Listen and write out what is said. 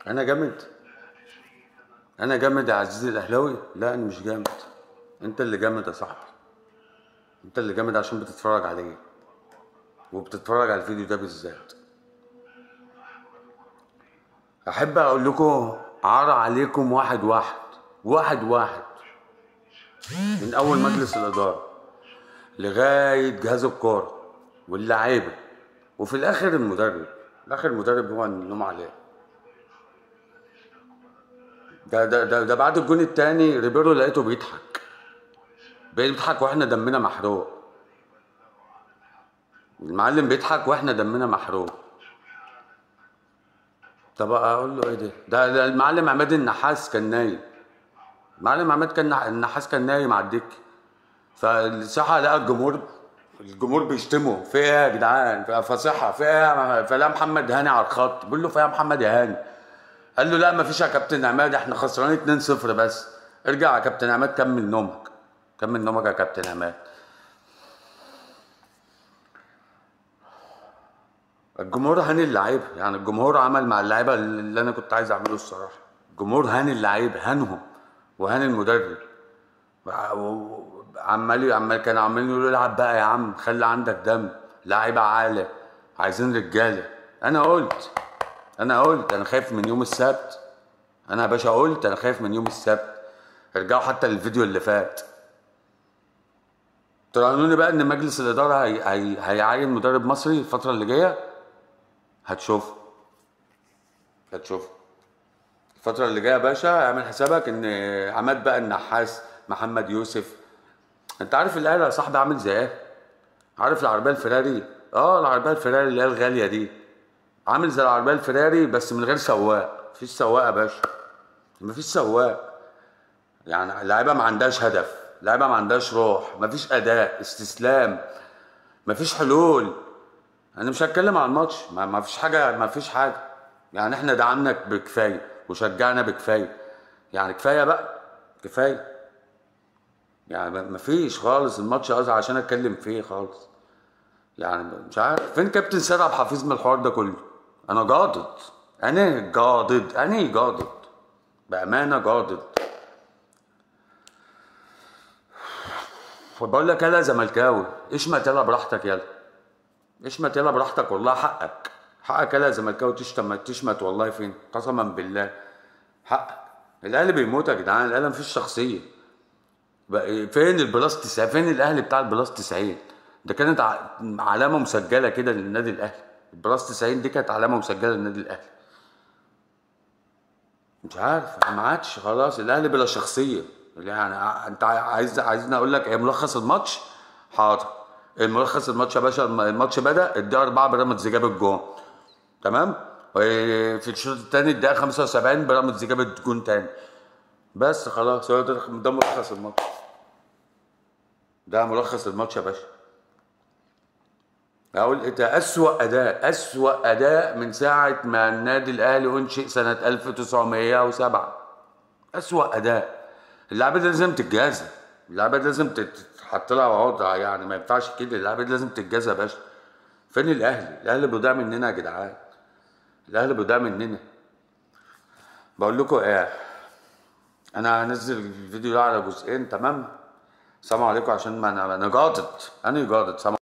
انا جامد. انا جامد يا عزيزي الاهلاوي؟ لا انا مش جامد. انت اللي جامد يا صاحبي. انت اللي جامد عشان بتتفرج عليه وبتتفرج على الفيديو ده بالذات. احب اقول لكم عار عليكم واحد واحد واحد واحد، من اول مجلس الاداره لغايه جهاز الكوره واللعيبه، وفي الاخر المدرب. الاخر المدرب هو النوم عليه. ده بعد الجون التاني ريبيرو لقيته بيضحك واحنا دمنا محروق. المعلم بيضحك واحنا دمنا محروق. طب اقول له ايه ده المعلم عماد النحاس كان نايم. المعلم عماد النحاس كان نايم على الدكه. فصحى لقى الجمهور بيشتموا في ايه يا جدعان، فصحى في ايه، فلا محمد هاني على الخط بيقول له في ايه يا محمد يا هاني. قال له لا مفيش يا كابتن عماد، احنا خسرانين 2-0 بس. ارجع يا كابتن عماد كمل نومك. كمل نومك يا كابتن عماد. الجمهور هاني اللعيبه، يعني الجمهور عمل مع اللعيبه اللي انا كنت عايز اعمله الصراحه. الجمهور هاني اللعيبه، هانهم وهاني المدرب. عمال كانوا عمالين يقولوا العب بقى يا عم، خلي عندك دم، لعيبه عالة، عايزين رجاله. انا قلت انا خايف من يوم السبت. انا يا باشا قلت انا خايف من يوم السبت. ارجعوا حتى للفيديو اللي فات. تراهنوني بقى ان مجلس الاداره هيعين مدرب مصري الفتره اللي جايه. هتشوف. الفتره اللي جايه يا باشا اعمل حسابك ان عماد بقى النحاس، محمد يوسف. انت عارف الاهلي يا صاحبي عامل زي ايه؟ عارف العربيه الفيراري؟ العربيه الفيراري اللي هي الغاليه دي. عامل زي العربيه الفيراري بس من غير سواق. مفيش سواق يا باشا. مفيش سواق. يعني اللعيبه ما عندهاش هدف، اللعيبه ما عندهاش روح، مفيش اداء، استسلام، مفيش حلول. انا مش هتكلم عن الماتش، ما فيش حاجه، ما فيش حاجه. يعني احنا دعمناك بكفايه وشجعنا بكفايه. يعني كفايه بقى. كفايه. يعني ما فيش خالص الماتش قصدي عشان اتكلم فيه خالص. يعني مش عارف فين كابتن سيد عبد الحفيظ من الحوار ده كله. انا جاضد. انا جاضد بامانه جاضد. بقول لك يلا يا زملكاوي، اشمت يلا براحتك يلا. اشمت يلا براحتك والله حقك. حقك يلا يا زملكاوي تشمت والله فين قسما بالله. حقك. الاهلي بيموت يا جدعان، الاهلي مفيش شخصيه. فين البلاس 90؟ فين الاهلي بتاع البلاس 90؟ ده كانت علامه مسجله كده للنادي الاهلي. البلاس 90 دي كانت علامه مسجله للنادي الاهلي. مش عارف ما عادش خلاص الاهلي بلا شخصيه. يعني انت عايزني اقول لك ايه ملخص الماتش؟ حاضر. الملخص الماتش يا باشا، الماتش بدأ الدقيقه 4 بيراميدز جاب الجون. تمام. في الشوط الثاني الدقيقه 75 بيراميدز جابت جون تاني. بس خلاص هو ده ملخص الماتش. ده ملخص الماتش يا باشا. اقول ايه ده؟ اسوأ اداء من ساعه ما النادي الاهلي انشئ سنه 1907. اسوأ اداء. اللعبه دي لازم تتجازى. اللعبه دي لازم تتحط لها وضع، يعني ما ينفعش كده. اللعبه دي لازم تتجازى يا باشا. فين الاهلي؟ الاهلي بيضيع مننا يا جدعان. الاهلي بيضيع مننا. بقول لكم ايه، انا هنزل الفيديو ده على جزئين. تمام. سلام عليكم عشان ما انا جاضد. انا جاضد. سلام.